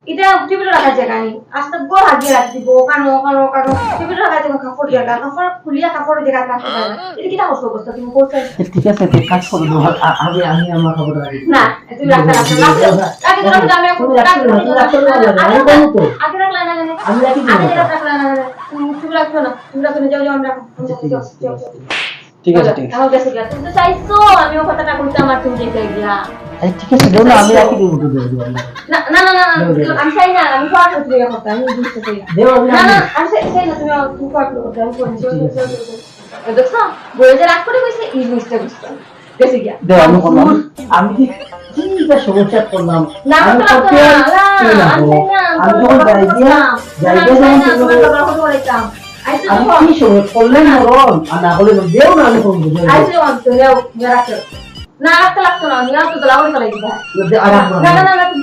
এটা টেবিলে রাখা জায়গা নেই আস্তে গোড় হাগিয়ে রাখি দিব কানো কানো কানো টেবিলে রাখা জায়গা কাপড় জায়গা কাপড় খুলিয়া কাপড় জায়গা রাখতে পারে না এটা কি অবস্থা অবস্থা তুমি করছো ঠিক আছে তুই কাজ করে দাও আমি আমার খবর রাখি না তুমি রাখতে রাখতে রাখতে আমি আমি বলবো তো আগে রাখলা না আমি রাখি দিব আগে রাখলা না তুমি রাখছো না তুমি রাখো যাও যাও আমরা ঠিক আছে ঠিক আছে আমার কাছে গিয়া তুমি তো চাইছো আমিও কথাটা কইতে আমার তুমি যেতে গিয়া আরে ঠিক আছে দাও না আমি রাখি দিব তো দেব না না না না আমি চাই না আমি সব করতে গিয়া কথা আমি বুঝতে চাই না দেব না না আমি চাই না তুমি কথা করতে আমি করতে দেখছো বলে যে রাগ করে কইছে এই জিনিসটা বুঝছো গেছে গিয়া দেব আমি করলাম আমি কি সমস্যা করলাম না আমি তো করতে আমি যখন যাই যখন আমি কি সময় করলেন মরণ আর না হলে দেও না আমি কোন বুঝে না রাখতে লাগতো না আমি আর তো লাগবে লাগবে আর না না না তুমি